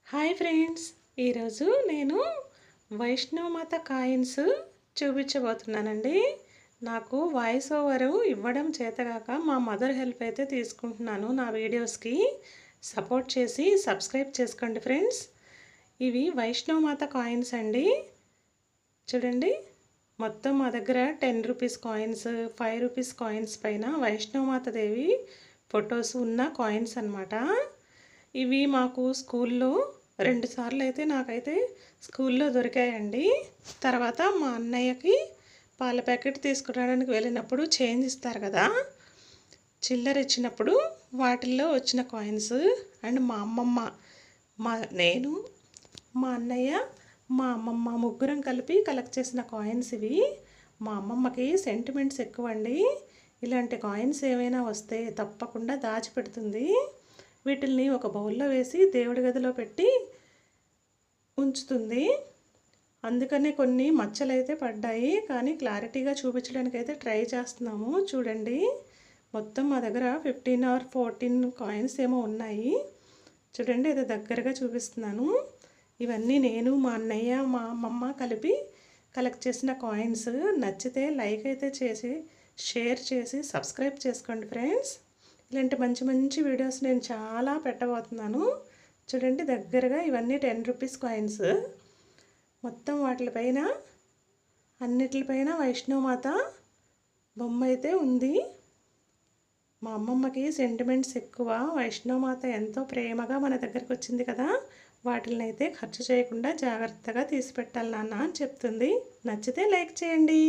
Hi friends, ఈరోజు నేను వైష్ణవమాత coins చూపించబోతున్నానండి. నాకు వాయిస్ ఓవర్ ఇవ్వడం చేతగాక మా మదర్ హెల్ప్ అయితే తీసుకుంటున్నాను. నా వీడియోస్కి సపోర్ట్ చేసి సబ్స్క్రైబ్ చేసుకోండి ఫ్రెండ్స్. ఇవి వైష్ణవమాత కాయిన్స్ అండి. చూడండి, మొత్తం మా దగ్గర 10 రూపీస్ కాయిన్స్, 5 రూపీస్ కాయిన్స్ పైన వైష్ణవమాత దేవి ఫొటోస్ ఉన్న కాయిన్స్ అన్నమాట. ఇవి మాకు స్కూల్లో 2 సార్లు అయితే నాకైతే స్కూల్లో దొరికాయండి. తర్వాత మా అన్నయ్యకి పాల ప్యాకెట్ తీసుకురావడానికి వెళ్ళినప్పుడు చేంజ్ ఇస్తారు కదా, చిల్లర ఇచ్చినప్పుడు వాటిల్లో వచ్చిన కాయిన్స్. అండ్ మా అమ్మమ్మ, నేను, మా అన్నయ్య, మా అమ్మమ్మ ముగ్గురం కలిపి కలెక్ట్ చేసిన కాయిన్స్ ఇవి. మా అమ్మమ్మకి సెంటిమెంట్స్ ఎక్కువ అండి. ఇలాంటి కాయిన్స్ ఏమైనా వస్తే తప్పకుండా దాచిపెడుతుంది. వీటిల్ని ఒక బౌల్లో వేసి దేవుడి గదిలో పెట్టి ఉంచుతుంది. అందుకనే కొన్ని మచ్చలైతే పడ్డాయి, కానీ క్లారిటీగా చూపించడానికి అయితే ట్రై చేస్తున్నాము. చూడండి, మొత్తం మా దగ్గర 15 or 14 కాయిన్స్ ఏమో ఉన్నాయి. చూడండి, ఇది దగ్గరగా చూపిస్తున్నాను. ఇవన్నీ నేను, మా అన్నయ్య, మా అమ్మమ్మ కలిపి కలెక్ట్ చేసిన కాయిన్స్. నచ్చితే లైక్ అయితే చేసి, షేర్ చేసి సబ్స్క్రైబ్ చేసుకోండి ఫ్రెండ్స్. ఇలాంటి మంచి మంచి వీడియోస్ నేను చాలా పెట్టబోతున్నాను. చూడండి, దగ్గరగా ఇవన్నీ 10 రూపీస్ కాయిన్స్. మొత్తం వాటిపైన అన్నిటిపైన వైష్ణవమాత బొమ్మ అయితే ఉంది. మా అమ్మమ్మకి సెంటిమెంట్స్ ఎక్కువ. వైష్ణవమాత ఎంతో ప్రేమగా మన దగ్గరికి వచ్చింది కదా, వాటిని అయితే ఖర్చు చేయకుండా జాగ్రత్తగా తీసి పెట్టాలి నాన్న అని చెప్తుంది. నచ్చితే లైక్ చేయండి.